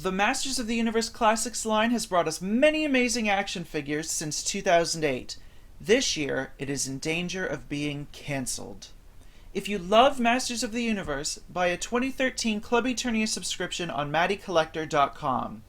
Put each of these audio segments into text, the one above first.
The Masters of the Universe Classics line has brought us many amazing action figures since 2008. This year, it is in danger of being cancelled. If you love Masters of the Universe, buy a 2013 Club Eternia subscription on MattyCollector.com.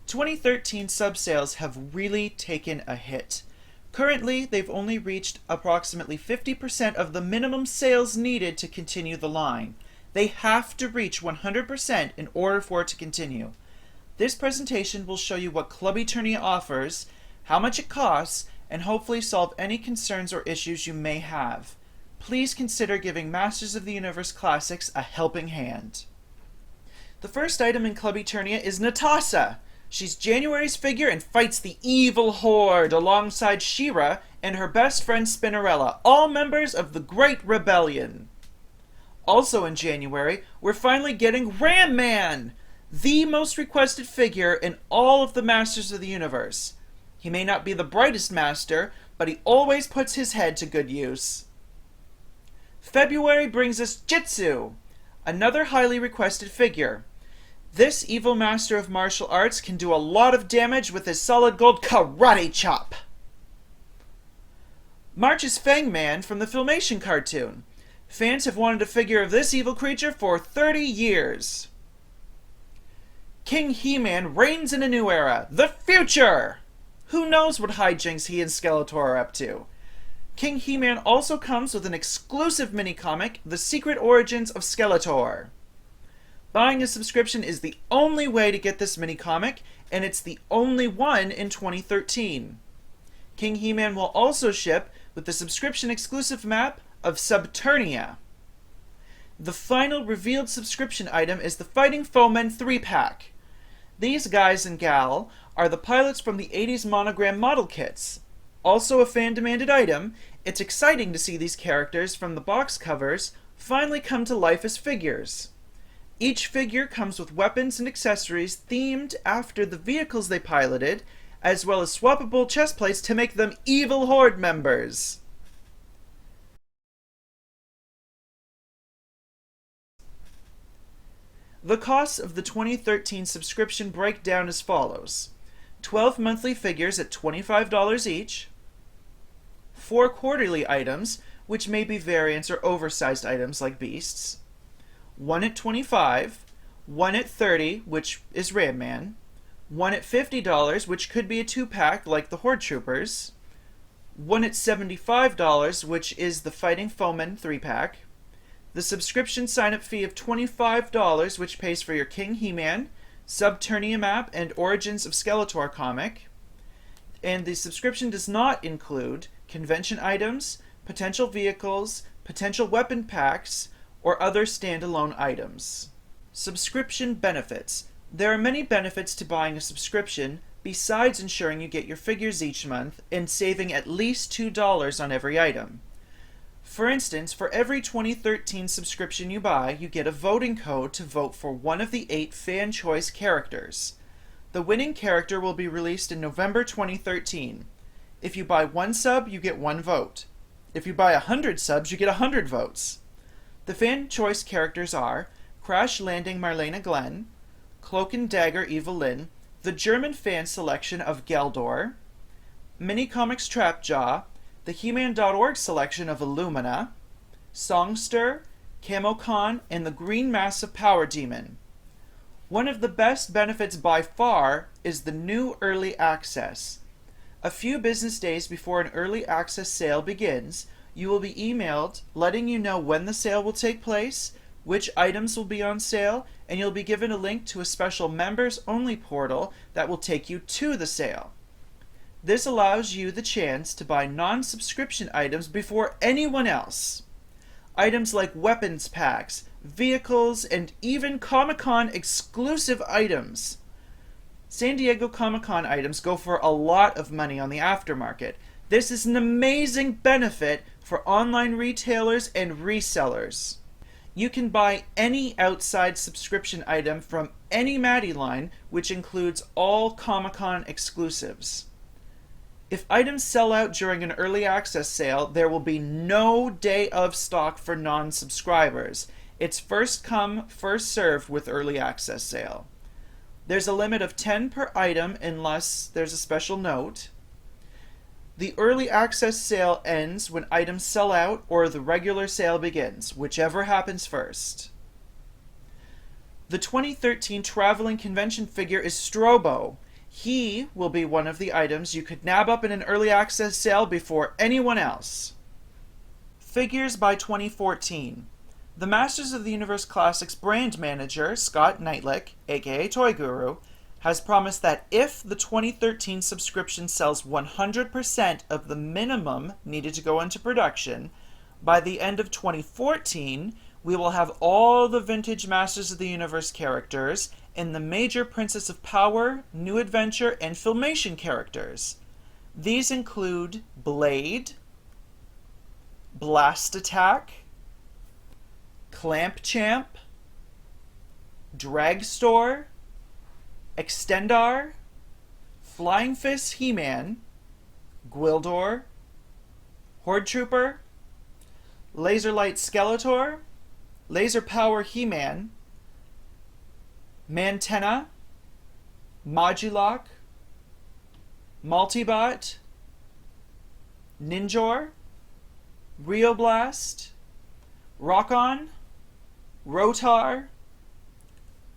2013 sub-sales have really taken a hit. Currently, they've only reached approximately 50% of the minimum sales needed to continue the line. They have to reach 100% in order for it to continue. This presentation will show you what Club Eternia offers, how much it costs, and hopefully solve any concerns or issues you may have. Please consider giving Masters of the Universe Classics a helping hand. The first item in Club Eternia is Natasha. She's January's figure and fights the evil Horde alongside She-Ra and her best friend Spinnerella, all members of the Great Rebellion. Also in January, we're finally getting Ram Man, the most requested figure in all of the Masters of the Universe. He may not be the brightest master, but he always puts his head to good use. February brings us Jitsu, another highly requested figure. This evil master of martial arts can do a lot of damage with his solid gold karate chop. March is Fang Man from the Filmation cartoon. Fans have wanted a figure of this evil creature for 30 years. King He-Man reigns in a new era, the future! Who knows what hijinks he and Skeletor are up to? King He-Man also comes with an exclusive mini-comic, The Secret Origins of Skeletor. Buying a subscription is the only way to get this mini-comic, and it's the only one in 2013. King He-Man will also ship with the subscription-exclusive map of Eternia. The final revealed subscription item is the Fighting Foemen 3-pack. These guys and gal are the pilots from the 80s Monogram model kits. Also a fan-demanded item, it's exciting to see these characters from the box covers finally come to life as figures. Each figure comes with weapons and accessories themed after the vehicles they piloted, as well as swappable chest plates to make them evil Horde members. The costs of the 2013 subscription break down as follows: 12 monthly figures at $25 each, 4 quarterly items, which may be variants or oversized items like beasts, 1 at $25, 1 at $30, which is Ram Man, 1 at $50, which could be a 2-pack like the Horde Troopers, 1 at $75, which is the Fighting Foemen 3-pack, the subscription sign-up fee of $25, which pays for your King He-Man, Eternia map, and Origins of Skeletor comic, and the subscription does not include convention items, potential vehicles, potential weapon packs, or other standalone items. Subscription benefits. There are many benefits to buying a subscription besides ensuring you get your figures each month and saving at least $2 on every item. For instance, for every 2013 subscription you buy, you get a voting code to vote for one of the 8 fan choice characters. The winning character will be released in November 2013. If you buy 1 sub, you get 1 vote. If you buy 100 subs, you get 100 votes. The fan choice characters are Crash Landing Marlena Glenn, Cloak and Dagger Evelyn, the German fan selection of Geldor, Mini Comics Trapjaw, the He-Man.org selection of Illumina, Songster, Camocon, and the Green Massive Power Demon. One of the best benefits by far is the new early access. A few business days before an early access sale begins, you will be emailed letting you know when the sale will take place, which items will be on sale, and you'll be given a link to a special members-only portal that will take you to the sale. This allows you the chance to buy non-subscription items before anyone else. Items like weapons packs, vehicles, and even Comic-Con exclusive items. San Diego Comic-Con items go for a lot of money on the aftermarket. This is an amazing benefit for online retailers and resellers. You can buy any outside subscription item from any Matty line, which includes all Comic-Con exclusives. If items sell out during an early access sale, there will be no day of stock for non-subscribers. It's first come, first served with early access sale. There's a limit of 10 per item unless there's a special note. The early access sale ends when items sell out or the regular sale begins, whichever happens first. The 2013 traveling convention figure is Strobo. He will be one of the items you could nab up in an early access sale before anyone else. Figures by 2014. The Masters of the Universe Classics brand manager, Scott Knightlick, aka Toy Guru, has promised that if the 2013 subscription sells 100% of the minimum needed to go into production, by the end of 2014, we will have all the vintage Masters of the Universe characters and the major Princess of Power, New Adventure, and Filmation characters. These include Blade, Blast Attack, Clamp Champ, Dragstore, Extendar, Flying Fist He-Man, Gwildor, Horde Trooper, Laserlight Skeletor, Laser Power He-Man, Mantenna, Modulok, Multibot, Ninjor, Rioblast, Rockon, Rotar,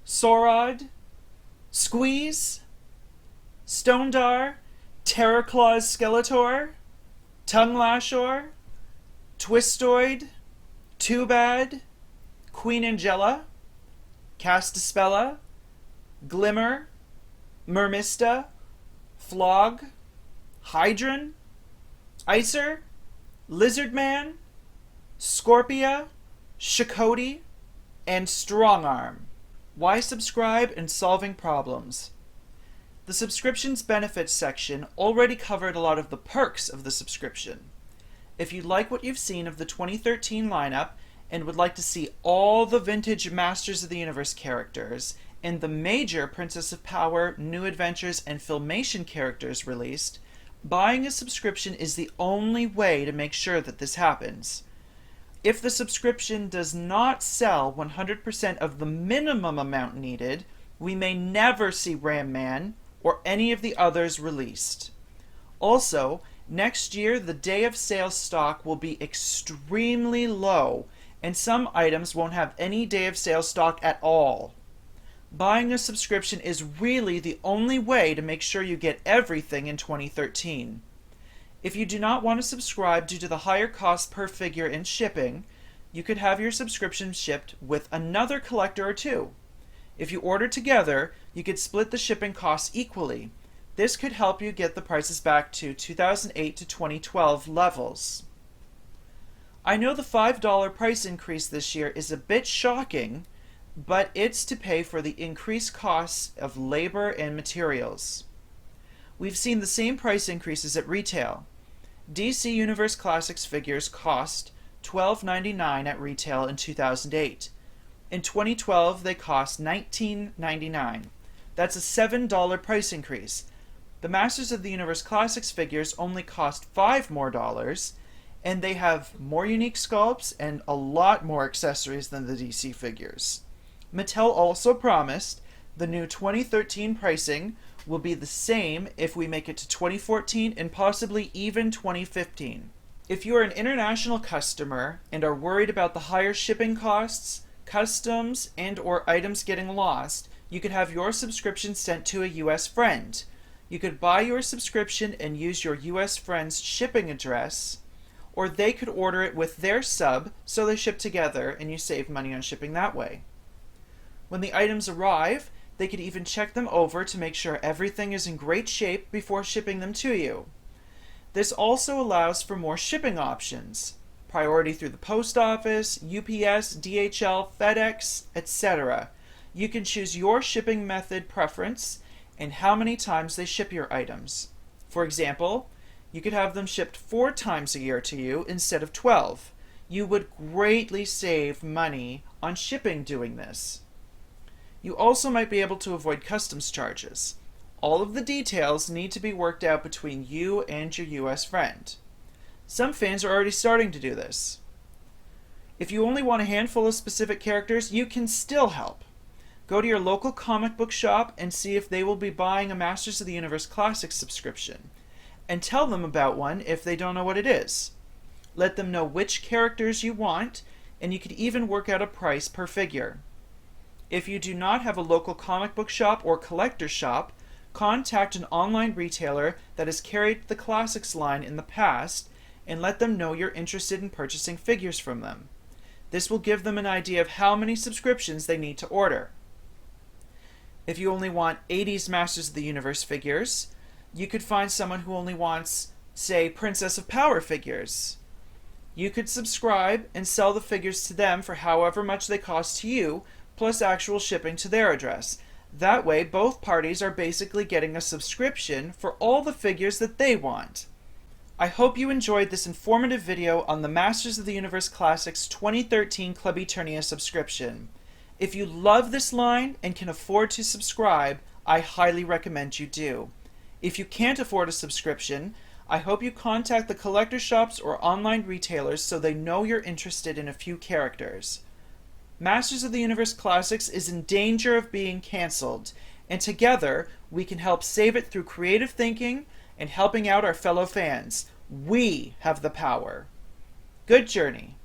Sorod, Squeeze, Stonedar, Terrorclaws Skeletor, Tongue Lashor, Twistoid, Too-Bad, Queen Angela, Castaspella, Glimmer, Mermista, Flog, Hydron, Icer, Lizardman, Scorpia, Shakoti, and Strongarm. Why subscribe and solving problems? The subscriptions benefits section already covered a lot of the perks of the subscription. If you like what you've seen of the 2013 lineup and would like to see all the vintage Masters of the Universe characters and the major Princess of Power, New Adventures, and Filmation characters released, buying a subscription is the only way to make sure that this happens. If the subscription does not sell 100% of the minimum amount needed, we may never see Ram Man or any of the others released. Also, next year the day of sale stock will be extremely low, and some items won't have any day of sale stock at all. Buying a subscription is really the only way to make sure you get everything in 2013. If you do not want to subscribe due to the higher cost per figure and shipping, you could have your subscription shipped with another collector or two. If you order together, you could split the shipping costs equally. This could help you get the prices back to 2008 to 2012 levels. I know the $5 price increase this year is a bit shocking, but it's to pay for the increased costs of labor and materials. We've seen the same price increases at retail. DC Universe Classics figures cost $12.99 at retail in 2008. In 2012, they cost $19.99. That's a $7 price increase. The Masters of the Universe Classics figures only cost $5 more, and they have more unique sculpts and a lot more accessories than the DC figures. Mattel also promised the new 2013 pricing will be the same if we make it to 2014 and possibly even 2015. If you are an international customer and are worried about the higher shipping costs, customs, and or items getting lost, you could have your subscription sent to a US friend. You could buy your subscription and use your US friend's shipping address, or they could order it with their sub so they ship together and you save money on shipping that way. When the items arrive, they could even check them over to make sure everything is in great shape before shipping them to you. This also allows for more shipping options, priority through the post office, UPS, DHL, FedEx, etc. You can choose your shipping method preference and how many times they ship your items. For example, you could have them shipped 4 times a year to you instead of 12. You would greatly save money on shipping doing this. You also might be able to avoid customs charges. All of the details need to be worked out between you and your US friend. Some fans are already starting to do this. If you only want a handful of specific characters, you can still help. Go to your local comic book shop and see if they will be buying a Masters of the Universe Classics subscription. And tell them about one if they don't know what it is. Let them know which characters you want, and you could even work out a price per figure. If you do not have a local comic book shop or collector shop, contact an online retailer that has carried the Classics line in the past and let them know you're interested in purchasing figures from them. This will give them an idea of how many subscriptions they need to order. If you only want 80s Masters of the Universe figures, you could find someone who only wants, say, Princess of Power figures. You could subscribe and sell the figures to them for however much they cost to you, plus actual shipping to their address. That way, both parties are basically getting a subscription for all the figures that they want. I hope you enjoyed this informative video on the Masters of the Universe Classics 2013 Club Eternia subscription. If you love this line and can afford to subscribe, I highly recommend you do. If you can't afford a subscription, I hope you contact the collector shops or online retailers so they know you're interested in a few characters. Masters of the Universe Classics is in danger of being cancelled, and together we can help save it through creative thinking and helping out our fellow fans. We have the power. Good journey.